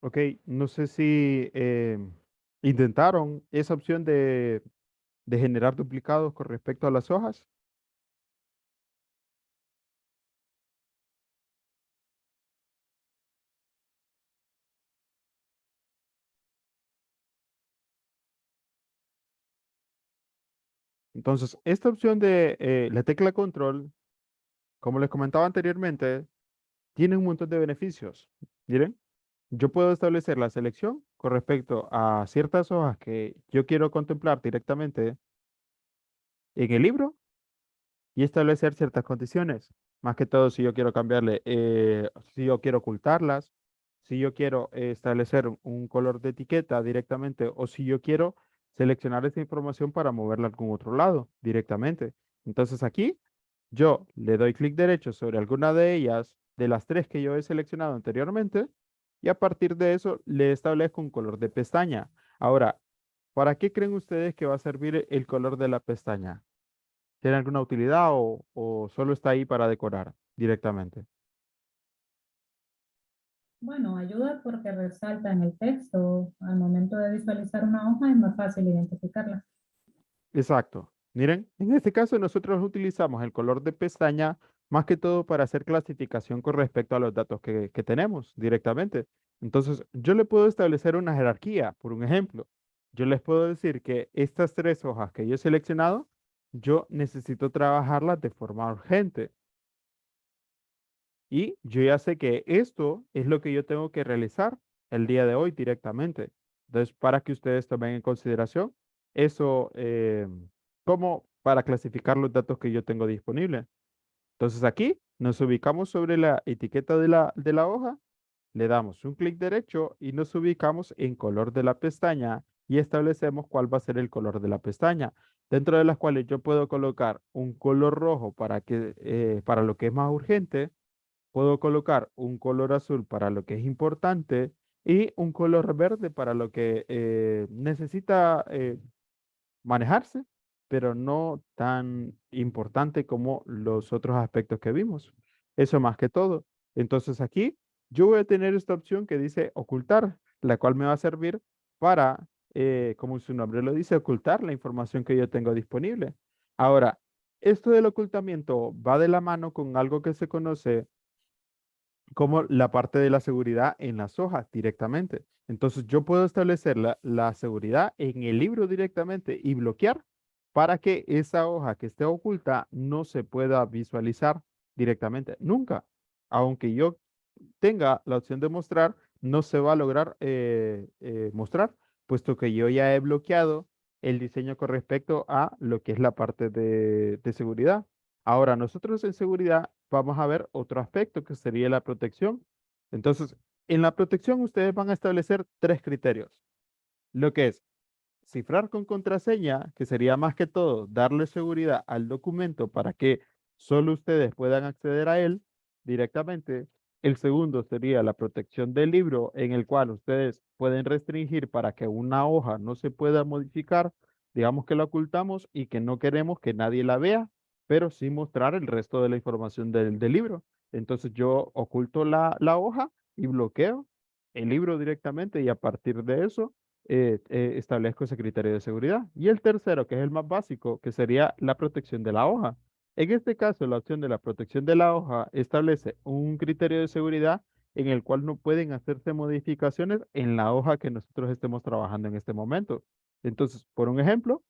Ok, no sé si intentaron esa opción de generar duplicados con respecto a las hojas. Entonces, esta opción de la tecla control, como les comentaba anteriormente, tiene un montón de beneficios. Miren, yo puedo establecer la selección con respecto a ciertas hojas que yo quiero contemplar directamente en el libro y establecer ciertas condiciones. Más que todo, si yo quiero cambiarle, si yo quiero ocultarlas, si yo quiero establecer un color de etiqueta directamente o si yo quiero seleccionar esa información para moverla a algún otro lado directamente. Entonces aquí yo le doy clic derecho sobre alguna de ellas, de las tres que yo he seleccionado anteriormente, y a partir de eso le establezco un color de pestaña. Ahora, ¿para qué creen ustedes que va a servir el color de la pestaña? ¿Tiene alguna utilidad o solo está ahí para decorar directamente? Bueno, ayuda porque resalta en el texto. Al momento de visualizar una hoja es más fácil identificarla. Exacto. Miren, en este caso nosotros utilizamos el color de pestaña más que todo para hacer clasificación con respecto a los datos que tenemos directamente. Entonces, yo le puedo establecer una jerarquía, por un ejemplo. Yo les puedo decir que estas tres hojas que yo he seleccionado, yo necesito trabajarlas de forma urgente. Y yo ya sé que esto es lo que yo tengo que realizar el día de hoy directamente. Entonces, para que ustedes tomen en consideración eso como para clasificar los datos que yo tengo disponibles. Entonces, aquí nos ubicamos sobre la etiqueta de la hoja, le damos un clic derecho y nos ubicamos en color de la pestaña y establecemos cuál va a ser el color de la pestaña, dentro de las cuales yo puedo colocar un color rojo para lo que es más urgente. Puedo colocar un color azul para lo que es importante y un color verde para lo que necesita manejarse, pero no tan importante como los otros aspectos que vimos. Eso más que todo. Entonces aquí yo voy a tener esta opción que dice ocultar, la cual me va a servir para, como su nombre lo dice, ocultar la información que yo tengo disponible. Ahora, esto del ocultamiento va de la mano con algo que se conoce como la parte de la seguridad en las hojas directamente. Entonces yo puedo establecer la seguridad en el libro directamente y bloquear para que esa hoja que esté oculta no se pueda visualizar directamente. Nunca. Aunque yo tenga la opción de mostrar, no se va a lograr mostrar, puesto que yo ya he bloqueado el diseño con respecto a lo que es la parte de seguridad. Ahora, nosotros en seguridad vamos a ver otro aspecto que sería la protección. Entonces, en la protección ustedes van a establecer tres criterios. Lo que es cifrar con contraseña, que sería más que todo darle seguridad al documento para que solo ustedes puedan acceder a él directamente. El segundo sería la protección del libro, en el cual ustedes pueden restringir para que una hoja no se pueda modificar. Digamos que la ocultamos y que no queremos que nadie la vea, pero sí mostrar el resto de la información del libro. Entonces yo oculto la hoja y bloqueo el libro directamente y a partir de eso establezco ese criterio de seguridad. Y el tercero, que es el más básico, que sería la protección de la hoja. En este caso, la opción de la protección de la hoja establece un criterio de seguridad en el cual no pueden hacerse modificaciones en la hoja que nosotros estemos trabajando en este momento. Entonces, por un ejemplo,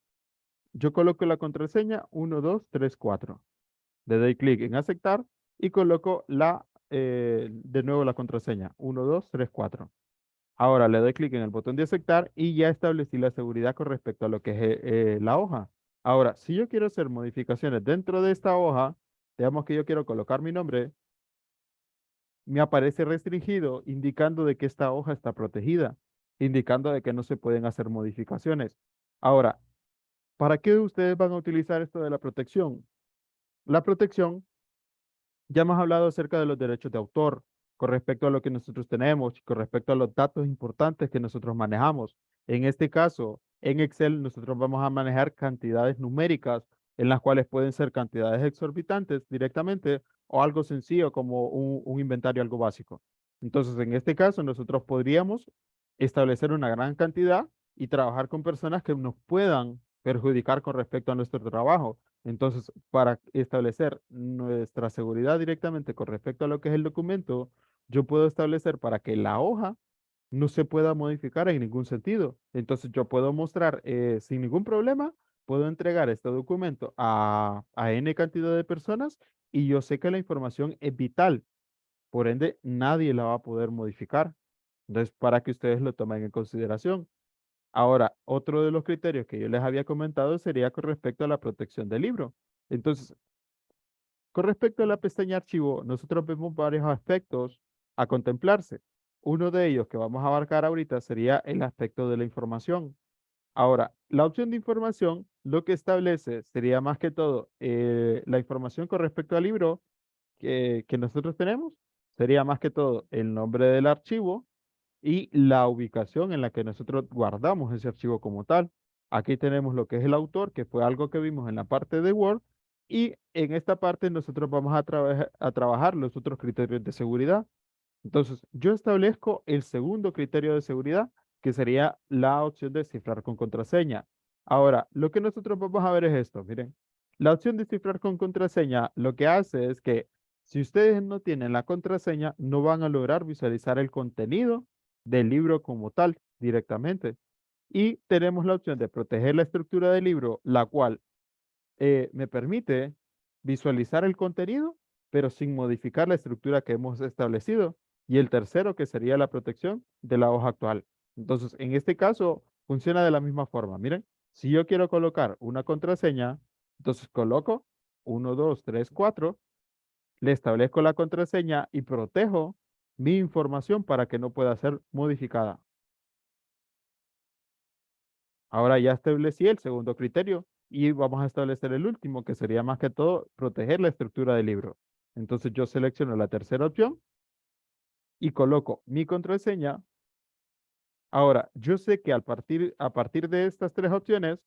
yo coloco la contraseña 1234. Le doy clic en aceptar y coloco de nuevo la contraseña 1234. Ahora le doy clic en el botón de aceptar y ya establecí la seguridad con respecto a lo que es la hoja. Ahora, si yo quiero hacer modificaciones dentro de esta hoja, digamos que yo quiero colocar mi nombre, me aparece restringido indicando de que esta hoja está protegida, indicando de que no se pueden hacer modificaciones. Ahora, ¿para qué ustedes van a utilizar esto de la protección? La protección, ya hemos hablado acerca de los derechos de autor con respecto a lo que nosotros tenemos, con respecto a los datos importantes que nosotros manejamos. En este caso, en Excel nosotros vamos a manejar cantidades numéricas en las cuales pueden ser cantidades exorbitantes directamente o algo sencillo como un inventario algo básico. Entonces, en este caso, nosotros podríamos establecer una gran cantidad y trabajar con personas que nos puedan perjudicar con respecto a nuestro trabajo. Entonces, para establecer nuestra seguridad directamente con respecto a lo que es el documento, yo puedo establecer para que la hoja no se pueda modificar en ningún sentido. Entonces, yo puedo mostrar sin ningún problema, puedo entregar este documento a N cantidad de personas y yo sé que la información es vital, por ende, nadie la va a poder modificar. Entonces, para que ustedes lo tomen en consideración. Ahora, otro de los criterios que yo les había comentado sería con respecto a la protección del libro. Entonces, con respecto a la pestaña archivo, nosotros vemos varios aspectos a contemplarse. Uno de ellos que vamos a abarcar ahorita sería el aspecto de la información. Ahora, la opción de información lo que establece sería más que todo la información con respecto al libro que nosotros tenemos. Sería más que todo el nombre del archivo y la ubicación en la que nosotros guardamos ese archivo como tal. Aquí tenemos lo que es el autor, que fue algo que vimos en la parte de Word, y en esta parte nosotros vamos a trabajar los otros criterios de seguridad. Entonces, yo establezco el segundo criterio de seguridad, que sería la opción de cifrar con contraseña. Ahora, lo que nosotros vamos a ver es esto, miren. La opción de cifrar con contraseña lo que hace es que si ustedes no tienen la contraseña, no van a lograr visualizar el contenido del libro como tal directamente. Y tenemos la opción de proteger la estructura del libro, la cual me permite visualizar el contenido, pero sin modificar la estructura que hemos establecido. Y el tercero, que sería la protección de la hoja actual. Entonces, en este caso, funciona de la misma forma. Miren, si yo quiero colocar una contraseña, entonces coloco 1, 2, 3, 4, le establezco la contraseña y protejo mi información para que no pueda ser modificada. Ahora ya establecí el segundo criterio y vamos a establecer el último, que sería más que todo proteger la estructura del libro. Entonces yo selecciono la tercera opción y coloco mi contraseña. Ahora, yo sé que a partir de estas tres opciones,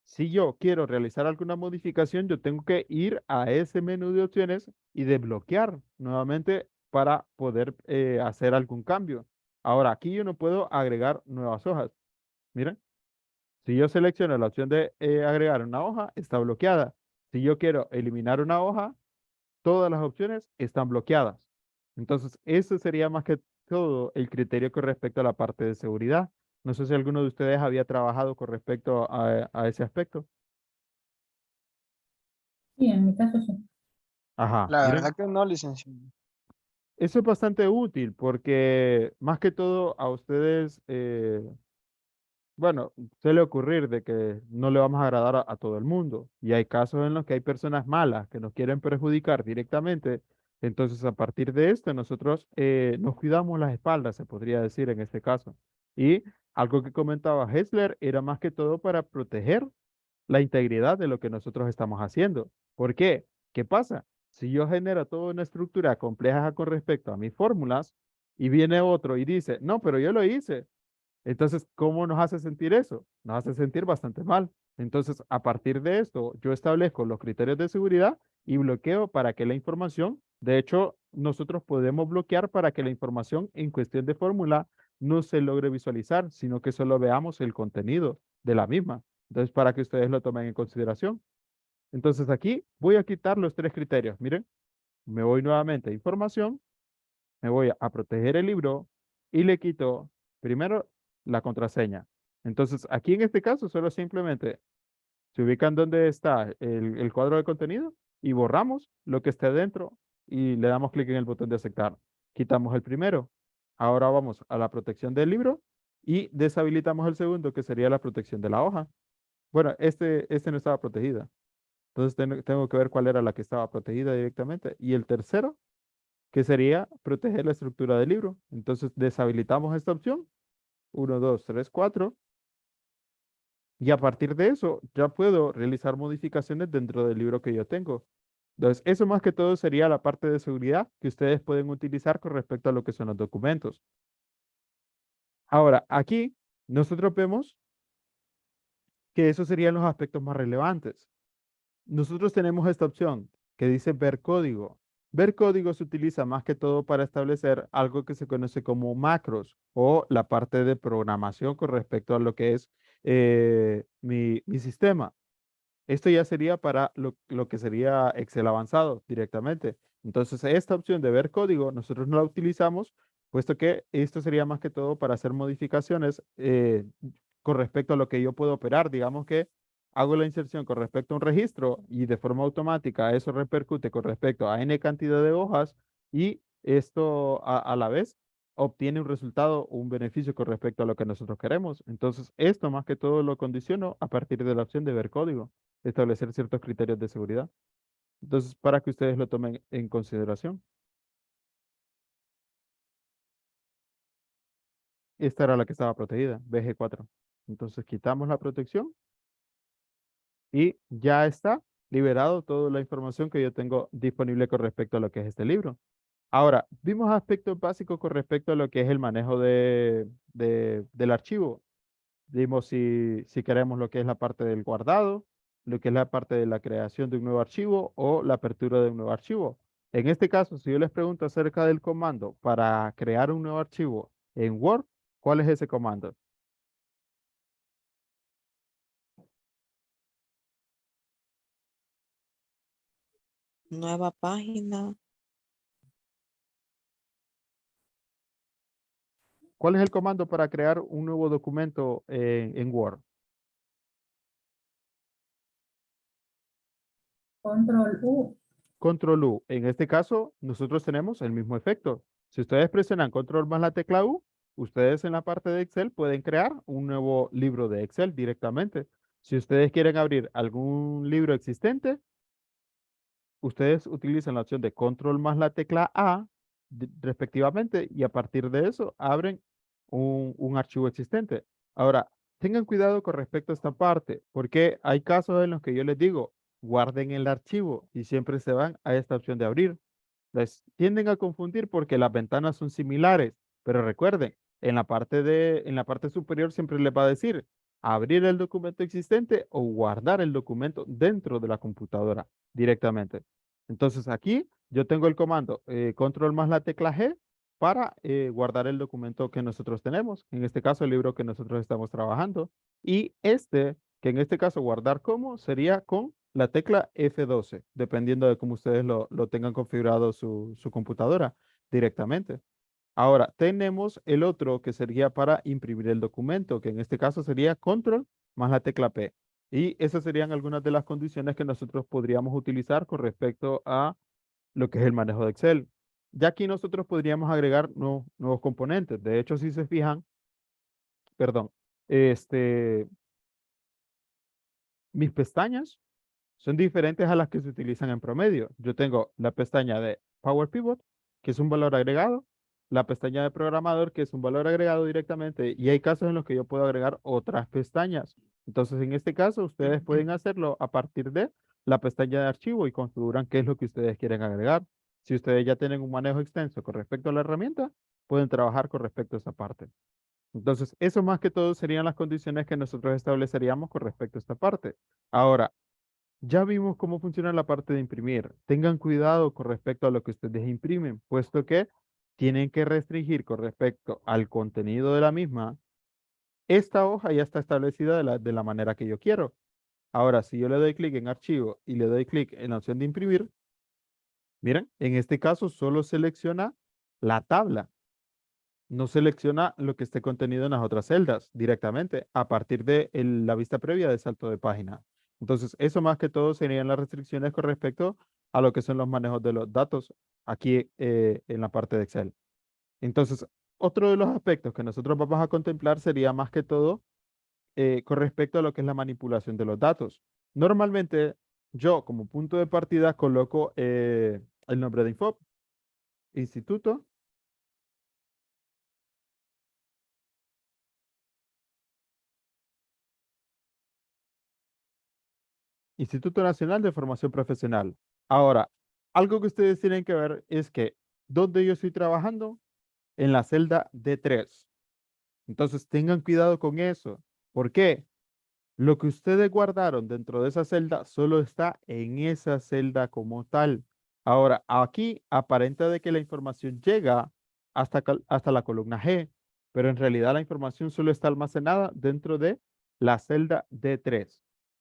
si yo quiero realizar alguna modificación, yo tengo que ir a ese menú de opciones y desbloquear nuevamente para poder hacer algún cambio. Ahora, aquí yo no puedo agregar nuevas hojas. Miren. Si yo selecciono la opción de agregar una hoja, está bloqueada. Si yo quiero eliminar una hoja, todas las opciones están bloqueadas. Entonces, ese sería más que todo el criterio con respecto a la parte de seguridad. No sé si alguno de ustedes había trabajado con respecto a ese aspecto. Sí, en mi caso sí. Ajá, La miren, verdad que no, licenciado. eso es bastante útil porque más que todo a ustedes bueno, suele ocurrir de que no le vamos a agradar a todo el mundo y hay casos en los que hay personas malas que nos quieren perjudicar directamente. Entonces, a partir de esto, nosotros nos cuidamos las espaldas, se podría decir en este caso. Y algo que comentaba Hessler era más que todo para proteger la integridad de lo que nosotros estamos haciendo. ¿Por qué? ¿Qué pasa? Si yo genero toda una estructura compleja con respecto a mis fórmulas y viene otro y dice, no, pero yo lo hice. Entonces, ¿cómo nos hace sentir eso? Nos hace sentir bastante mal. Entonces, a partir de esto, yo establezco los criterios de seguridad y bloqueo para que la información, de hecho, nosotros podemos bloquear para que la información en cuestión de fórmula no se logre visualizar, sino que solo veamos el contenido de la misma. Entonces, para que ustedes lo tomen en consideración. Entonces, aquí voy a quitar los tres criterios. Miren, me voy nuevamente a información, me voy a proteger el libro y le quito primero la contraseña. Entonces, aquí en este caso, solo simplemente se ubican donde está el cuadro de contenido y borramos lo que esté dentro y le damos clic en el botón de aceptar. Quitamos el primero. Ahora vamos a la protección del libro y deshabilitamos el segundo, que sería la protección de la hoja. Bueno, este no estaba protegida. Entonces tengo que ver cuál era la que estaba protegida directamente. Y el tercero que sería proteger la estructura del libro. Entonces deshabilitamos esta opción, 1, 2, 3, 4, y a partir de eso ya puedo realizar modificaciones dentro del libro que yo tengo. Entonces, eso más que todo sería la parte de seguridad que ustedes pueden utilizar con respecto a lo que son los documentos. Ahora, aquí nosotros vemos que esos serían los aspectos más relevantes. Nosotros tenemos esta opción que dice ver código. Ver código se utiliza más que todo para establecer algo que se conoce como macros o la parte de programación con respecto a lo que es mi sistema. Esto ya sería para lo que sería Excel avanzado directamente. Entonces, esta opción de ver código, nosotros no la utilizamos, puesto que esto sería más que todo para hacer modificaciones con respecto a lo que yo puedo operar. Digamos que hago la inserción con respecto a un registro y de forma automática eso repercute con respecto a n cantidad de hojas y esto a la vez obtiene un resultado o un beneficio con respecto a lo que nosotros queremos. Entonces, esto más que todo lo condiciono a partir de la opción de ver código, establecer ciertos criterios de seguridad. Entonces, para que ustedes lo tomen en consideración. Esta era la que estaba protegida, BG4. Entonces, quitamos la protección y ya está liberado toda la información que yo tengo disponible con respecto a lo que es este libro. Ahora, vimos aspectos básicos con respecto a lo que es el manejo del archivo. Vimos si queremos lo que es la parte del guardado, lo que es la parte de la creación de un nuevo archivo o la apertura de un nuevo archivo. En este caso, si yo les pregunto acerca del comando para crear un nuevo archivo en Word, ¿cuál es ese comando? Nueva página. ¿Cuál es el comando para crear un nuevo documento en Word? Control U. Control U. En este caso, nosotros tenemos el mismo efecto. Si ustedes presionan Control más la tecla U, ustedes en la parte de Excel pueden crear un nuevo libro de Excel directamente. Si ustedes quieren abrir algún libro existente, ustedes utilizan la opción de Control más la tecla A respectivamente y a partir de eso abren un archivo existente. Ahora, tengan cuidado con respecto a esta parte, porque hay casos en los que yo les digo, guarden el archivo y siempre se van a esta opción de abrir. Les tienden a confundir porque las ventanas son similares, pero recuerden, en la parte superior siempre les va a decir abrir el documento existente o guardar el documento dentro de la computadora directamente. Entonces aquí yo tengo el comando control más la tecla G para guardar el documento que nosotros tenemos, en este caso el libro que nosotros estamos trabajando. Y este, que en este caso guardar como, sería con la tecla F12, dependiendo de cómo ustedes lo tengan configurado su computadora directamente. Ahora, tenemos el otro que sería para imprimir el documento, que en este caso sería control más la tecla P. Y esas serían algunas de las condiciones que nosotros podríamos utilizar con respecto a lo que es el manejo de Excel. Ya aquí nosotros podríamos agregar nuevos componentes. De hecho, si se fijan, perdón, este, mis pestañas son diferentes a las que se utilizan en promedio. Yo tengo la pestaña de Power Pivot, que es un valor agregado, la pestaña de programador, que es un valor agregado directamente, y hay casos en los que yo puedo agregar otras pestañas. Entonces, en este caso, ustedes pueden hacerlo a partir de la pestaña de archivo y configuran qué es lo que ustedes quieren agregar. Si ustedes ya tienen un manejo extenso con respecto a la herramienta, pueden trabajar con respecto a esa parte. Entonces, eso más que todo serían las condiciones que nosotros estableceríamos con respecto a esta parte. Ahora, ya vimos cómo funciona la parte de imprimir. Tengan cuidado con respecto a lo que ustedes imprimen, puesto que tienen que restringir con respecto al contenido de la misma. Esta hoja ya está establecida de la manera que yo quiero. Ahora, si yo le doy clic en archivo y le doy clic en la opción de imprimir, miren, en este caso solo selecciona la tabla. No selecciona lo que esté contenido en las otras celdas directamente a partir de la vista previa de salto de página. Entonces, eso más que todo serían las restricciones con respecto a lo que son los manejos de los datos aquí en la parte de Excel. Entonces, otro de los aspectos que nosotros vamos a contemplar sería más que todo con respecto a lo que es la manipulación de los datos. Normalmente, yo como punto de partida coloco el nombre de Info, Instituto Instituto Nacional de Formación Profesional. Ahora, algo que ustedes tienen que ver es que donde yo estoy trabajando, en la celda D3. Entonces, tengan cuidado con eso. ¿Por qué? Lo que ustedes guardaron dentro de esa celda solo está en esa celda como tal. Ahora, aquí aparenta de que la información llega hasta la columna G, pero en realidad la información solo está almacenada dentro de la celda D3.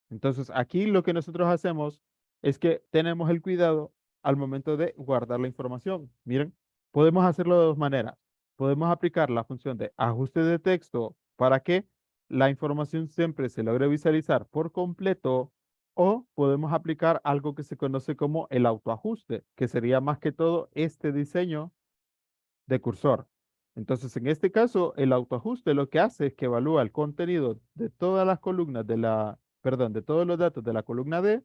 Entonces, aquí lo que nosotros hacemos es que tenemos el cuidado al momento de guardar la información. Miren, podemos hacerlo de dos maneras. Podemos aplicar la función de ajuste de texto para que la información siempre se logre visualizar por completo, o podemos aplicar algo que se conoce como el autoajuste, que sería más que todo este diseño de cursor. Entonces, en este caso, el autoajuste lo que hace es que evalúa el contenido de todas las columnas de todos los datos de la columna D,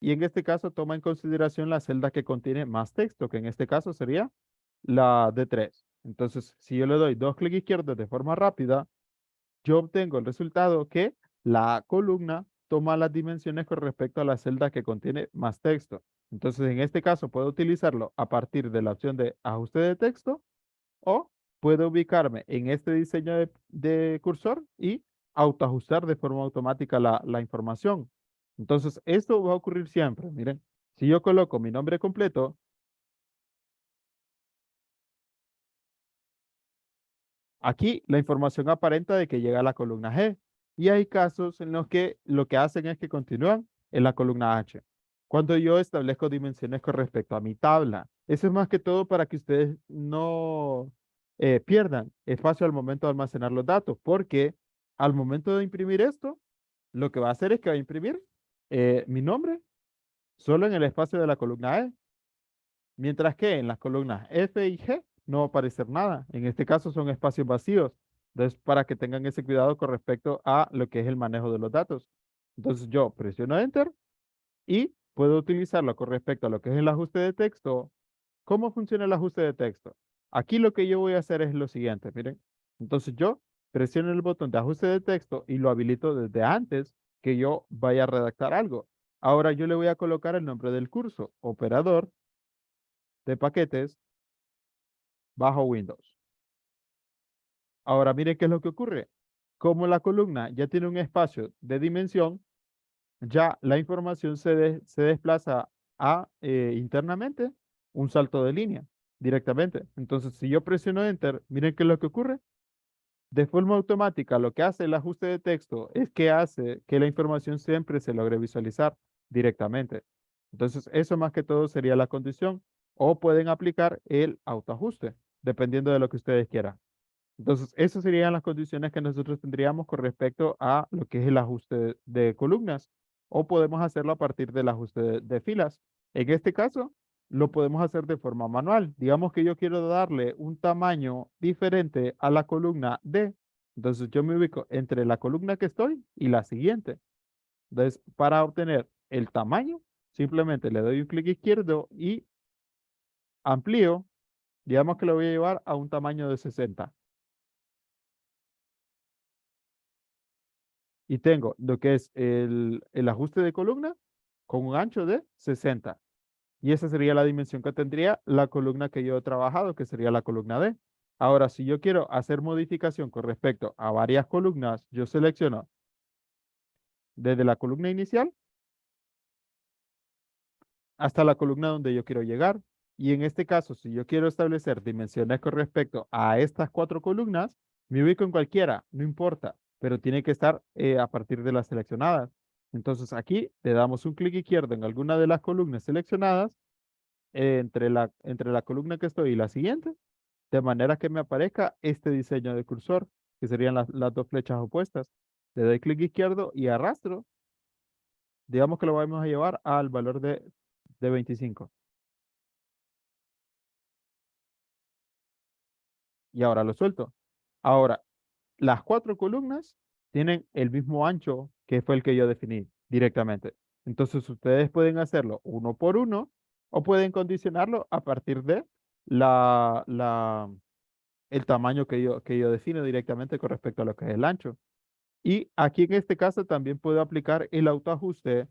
y en este caso toma en consideración la celda que contiene más texto, que en este caso sería la D3. Entonces, si yo le doy dos clics izquierdos de forma rápida, yo obtengo el resultado que la columna toma las dimensiones con respecto a la celda que contiene más texto. Entonces, en este caso, puedo utilizarlo a partir de la opción de ajuste de texto, o puedo ubicarme en este diseño de cursor y autoajustar de forma automática la información. Entonces, esto va a ocurrir siempre. Miren, si yo coloco mi nombre completo, aquí la información aparenta de que llega a la columna G, y hay casos en los que lo que hacen es que continúan en la columna H. Cuando yo establezco dimensiones con respecto a mi tabla, eso es más que todo para que ustedes no pierdan espacio al momento de almacenar los datos, porque al momento de imprimir esto, lo que va a hacer es que va a imprimir mi nombre solo en el espacio de la columna E, mientras que en las columnas F y G no va a aparecer nada. En este caso son espacios vacíos. Entonces, para que tengan ese cuidado con respecto a lo que es el manejo de los datos. Entonces, yo presiono Enter y puedo utilizarlo con respecto a lo que es el ajuste de texto. ¿Cómo funciona el ajuste de texto? Aquí lo que yo voy a hacer es lo siguiente, miren. Entonces, yo presiono el botón de ajuste de texto y lo habilito desde antes que yo vaya a redactar algo. Ahora yo le voy a colocar el nombre del curso, operador de paquetes bajo Windows. Ahora miren qué es lo que ocurre. Como la columna ya tiene un espacio de dimensión, ya la información se desplaza a internamente un salto de línea directamente. Entonces, si yo presiono Enter, miren qué es lo que ocurre. De forma automática, lo que hace el ajuste de texto es que hace que la información siempre se logre visualizar directamente. Entonces, eso más que todo sería la condición. O pueden aplicar el autoajuste, dependiendo de lo que ustedes quieran. Entonces, esas serían las condiciones que nosotros tendríamos con respecto a lo que es el ajuste de columnas, o podemos hacerlo a partir del ajuste de filas. En este caso, lo podemos hacer de forma manual. Digamos que yo quiero darle un tamaño diferente a la columna D. Entonces, yo me ubico entre la columna que estoy y la siguiente. Entonces, para obtener el tamaño, simplemente le doy un clic izquierdo y amplío. Digamos que lo voy a llevar a un tamaño de 60. Y tengo lo que es el ajuste de columna con un ancho de 60. Y esa sería la dimensión que tendría la columna que yo he trabajado, que sería la columna D. Ahora, si yo quiero hacer modificación con respecto a varias columnas, yo selecciono desde la columna inicial hasta la columna donde yo quiero llegar. Y en este caso, si yo quiero establecer dimensiones con respecto a estas 4 columnas, me ubico en cualquiera, no importa, pero tiene que estar a partir de las seleccionadas. Entonces aquí le damos un clic izquierdo en alguna de las columnas seleccionadas entre la columna que estoy y la siguiente, de manera que me aparezca este diseño de cursor, que serían las dos flechas opuestas. Le doy clic izquierdo y arrastro. Digamos que lo vamos a llevar al valor de 25. Y ahora lo suelto. Ahora, las 4 columnas tienen el mismo ancho que fue el que yo definí directamente. Entonces, ustedes pueden hacerlo uno por uno, o pueden condicionarlo a partir de la, la, el tamaño que yo defino directamente con respecto a lo que es el ancho. Y aquí en este caso también puedo aplicar el autoajuste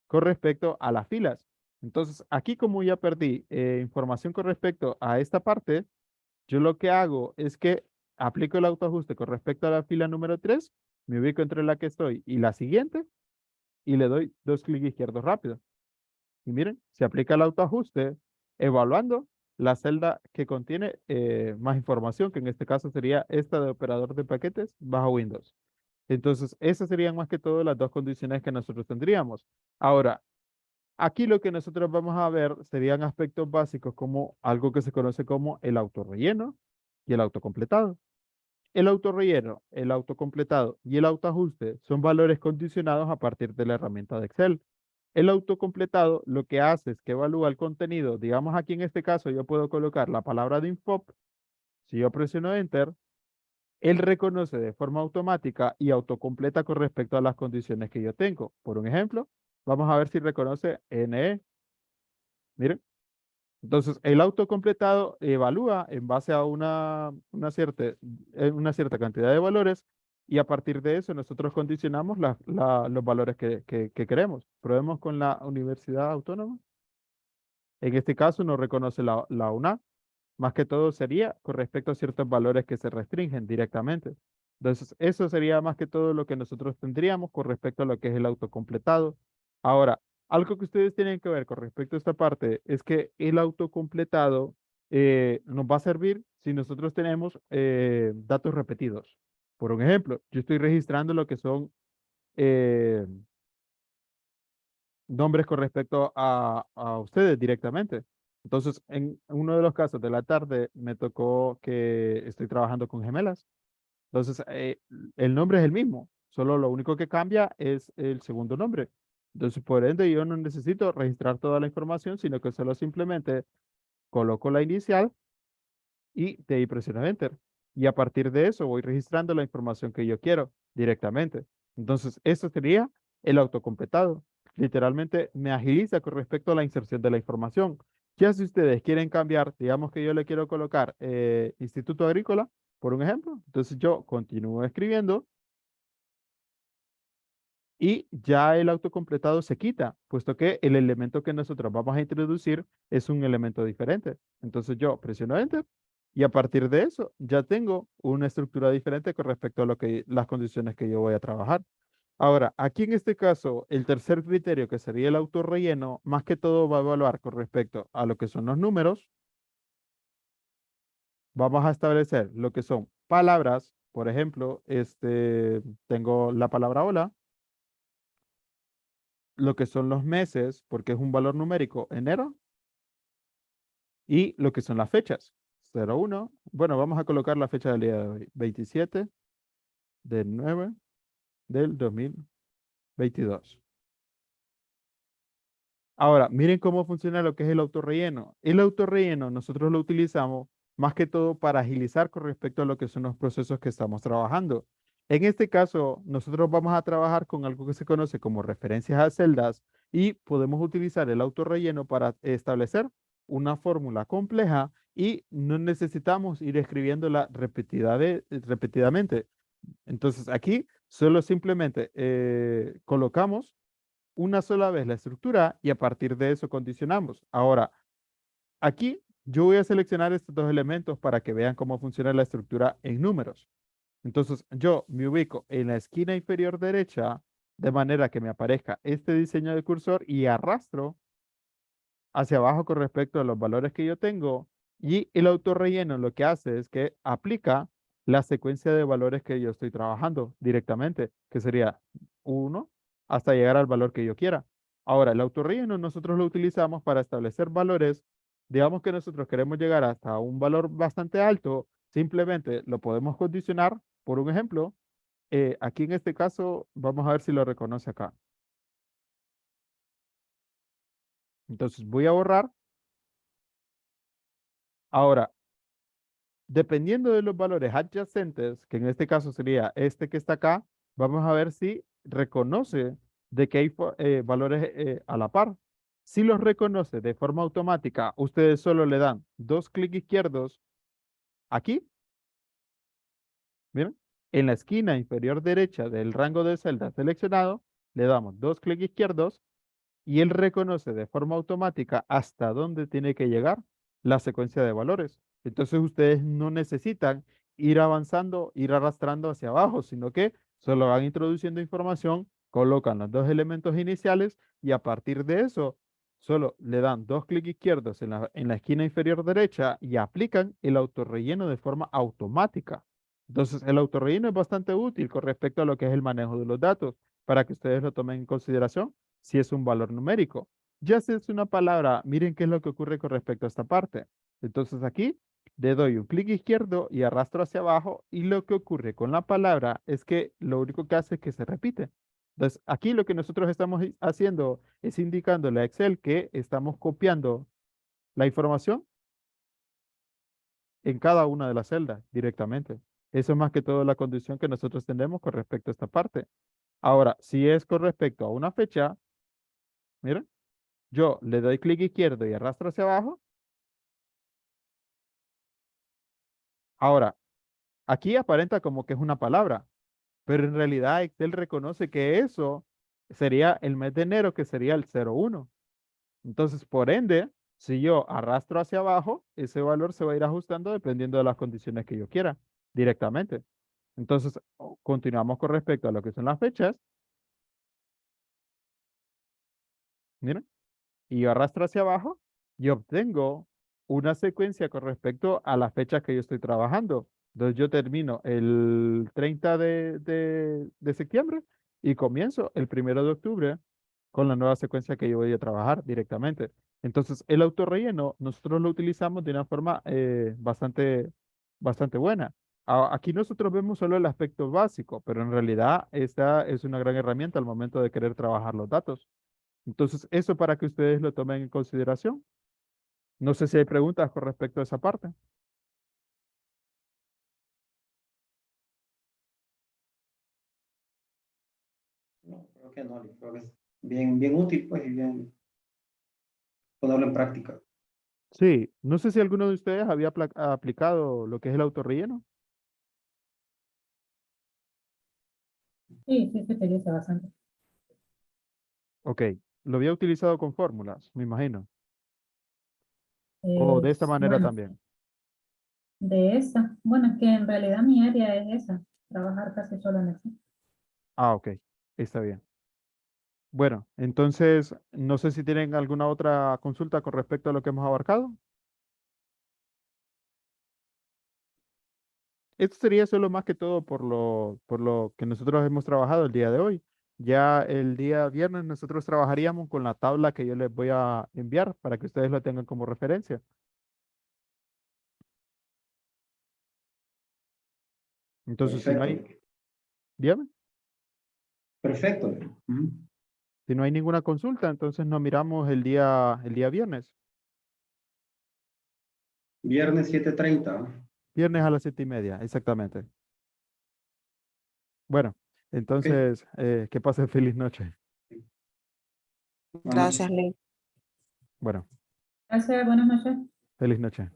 con respecto a las filas. Entonces, aquí como ya perdí información con respecto a esta parte, yo lo que hago es que aplico el autoajuste con respecto a la fila número 3, me ubico entre la que estoy y la siguiente, y le doy dos clics izquierdos rápidos. Y miren, se aplica el autoajuste evaluando la celda que contiene más información, que en este caso sería esta de operador de paquetes bajo Windows. Entonces, esas serían más que todo las dos condiciones que nosotros tendríamos. Ahora, aquí lo que nosotros vamos a ver serían aspectos básicos como algo que se conoce como el autorrelleno y el autocompletado. El autorrelleno, el autocompletado y el autoajuste son valores condicionados a partir de la herramienta de Excel. El autocompletado lo que hace es que evalúa el contenido. Digamos aquí en este caso yo puedo colocar la palabra de info. Si yo presiono Enter, él reconoce de forma automática y autocompleta con respecto a las condiciones que yo tengo. Por un ejemplo, vamos a ver si reconoce NE. Miren. Entonces, el autocompletado evalúa en base a una cierta cantidad de valores y a partir de eso nosotros condicionamos los valores que queremos. Probemos con la Universidad Autónoma. En este caso no reconoce la UNA. Más que todo sería con respecto a ciertos valores que se restringen directamente. Entonces, eso sería más que todo lo que nosotros tendríamos con respecto a lo que es el autocompletado. Ahora, algo que ustedes tienen que ver con respecto a esta parte es que el autocompletado nos va a servir si nosotros tenemos datos repetidos. Por un ejemplo, yo estoy registrando lo que son eh, nombres con respecto a ustedes directamente. Entonces, en uno de los casos de la tarde me tocó que estoy trabajando con gemelas. Entonces, el nombre es el mismo, solo lo único que cambia es el segundo nombre. Entonces, por ende, yo no necesito registrar toda la información, sino que solo simplemente coloco la inicial y de ahí presiono Enter. Y a partir de eso voy registrando la información que yo quiero directamente. Entonces, eso sería el autocompletado. Literalmente me agiliza con respecto a la inserción de la información. Ya si ustedes quieren cambiar, digamos que yo le quiero colocar Instituto Agrícola, por un ejemplo, entonces yo continúo escribiendo y ya el autocompletado se quita, puesto que el elemento que nosotros vamos a introducir es un elemento diferente. Entonces yo presiono Enter y a partir de eso ya tengo una estructura diferente con respecto a las condiciones que yo voy a trabajar. Ahora, aquí en este caso, el tercer criterio, que sería el autorrelleno, más que todo va a evaluar con respecto a lo que son los números. Vamos a establecer lo que son palabras. Por ejemplo, tengo la palabra hola, lo que son los meses, porque es un valor numérico, enero, y lo que son las fechas, 01. Bueno, vamos a colocar la fecha del día de hoy, 27 de 9 del 2022. Ahora, miren cómo funciona lo que es el autorrelleno. El autorrelleno nosotros lo utilizamos más que todo para agilizar con respecto a lo que son los procesos que estamos trabajando. En este caso, nosotros vamos a trabajar con algo que se conoce como referencias a celdas y podemos utilizar el autorrelleno para establecer una fórmula compleja y no necesitamos ir escribiéndola repetidamente. Entonces, aquí solo simplemente colocamos una sola vez la estructura y a partir de eso condicionamos. Ahora, aquí yo voy a seleccionar estos dos elementos para que vean cómo funciona la estructura en números. Entonces, yo me ubico en la esquina inferior derecha de manera que me aparezca este diseño de cursor y arrastro hacia abajo con respecto a los valores que yo tengo y el autorrelleno lo que hace es que aplica la secuencia de valores que yo estoy trabajando directamente, que sería 1 hasta llegar al valor que yo quiera. Ahora, el autorrelleno nosotros lo utilizamos para establecer valores. Digamos que nosotros queremos llegar hasta un valor bastante alto, simplemente lo podemos condicionar. Por un ejemplo, aquí en este caso, vamos a ver si lo reconoce acá. Entonces voy a borrar. Ahora, dependiendo de los valores adyacentes, que en este caso sería este que está acá, vamos a ver si reconoce de que hay valores a la par. Si los reconoce de forma automática, ustedes solo le dan dos clics izquierdos aquí, miren, en la esquina inferior derecha del rango de celda seleccionado, le damos dos clics izquierdos y él reconoce de forma automática hasta dónde tiene que llegar la secuencia de valores. Entonces ustedes no necesitan ir avanzando, ir arrastrando hacia abajo, sino que solo van introduciendo información, colocan los dos elementos iniciales y a partir de eso solo le dan 2 clics izquierdos en la esquina inferior derecha y aplican el autorrelleno de forma automática. Entonces, el autorrelleno es bastante útil con respecto a lo que es el manejo de los datos, para que ustedes lo tomen en consideración si es un valor numérico. Ya si es una palabra, miren qué es lo que ocurre con respecto a esta parte. Entonces, aquí le doy un clic izquierdo y arrastro hacia abajo, y lo que ocurre con la palabra es que lo único que hace es que se repite. Entonces, aquí lo que nosotros estamos haciendo es indicándole a Excel que estamos copiando la información en cada una de las celdas directamente. Eso es más que todo la condición que nosotros tenemos con respecto a esta parte. Ahora, si es con respecto a una fecha, miren, yo le doy clic izquierdo y arrastro hacia abajo. Ahora, aquí aparenta como que es una palabra, pero en realidad Excel reconoce que eso sería el mes de enero, que sería el 01. Entonces, por ende, si yo arrastro hacia abajo, ese valor se va a ir ajustando dependiendo de las condiciones que yo quiera directamente. Entonces, continuamos con respecto a lo que son las fechas. Miren, y yo arrastro hacia abajo y obtengo una secuencia con respecto a las fechas que yo estoy trabajando. Entonces, yo termino el 30 de septiembre y comienzo el 1 de octubre con la nueva secuencia que yo voy a trabajar directamente. Entonces, el autorrelleno nosotros lo utilizamos de una forma bastante buena. Aquí nosotros vemos solo el aspecto básico, pero en realidad esta es una gran herramienta al momento de querer trabajar los datos. Entonces, eso para que ustedes lo tomen en consideración. No sé si hay preguntas con respecto a esa parte. No, creo que no, creo que es bien, bien útil, pues, y bien ponerlo en práctica. Sí, no sé si alguno de ustedes había aplicado lo que es el autorrelleno. Sí, sí, se utiliza bastante. Ok, lo había utilizado con fórmulas, me imagino. O de esta manera Bueno, también. de esa, bueno, es que en realidad mi área es esa, trabajar casi solo en eso. Ah, ok, está bien. Bueno, entonces, no sé si tienen alguna otra consulta con respecto a lo que hemos abarcado. Esto sería solo más que todo por lo que nosotros hemos trabajado el día de hoy. Ya el día viernes nosotros trabajaríamos con la tabla que yo les voy a enviar para que ustedes lo tengan como referencia. Entonces, si no Perfecto, hay, dígame, perfecto. Ujú. si no hay ninguna consulta, entonces nos miramos el día viernes. Viernes 7:30. Viernes a las 7:30, exactamente. Bueno, Ok, entonces, que pasen feliz noche. buenas noches. Gracias, Lee. Bueno, Gracias, buenas noches. feliz noche.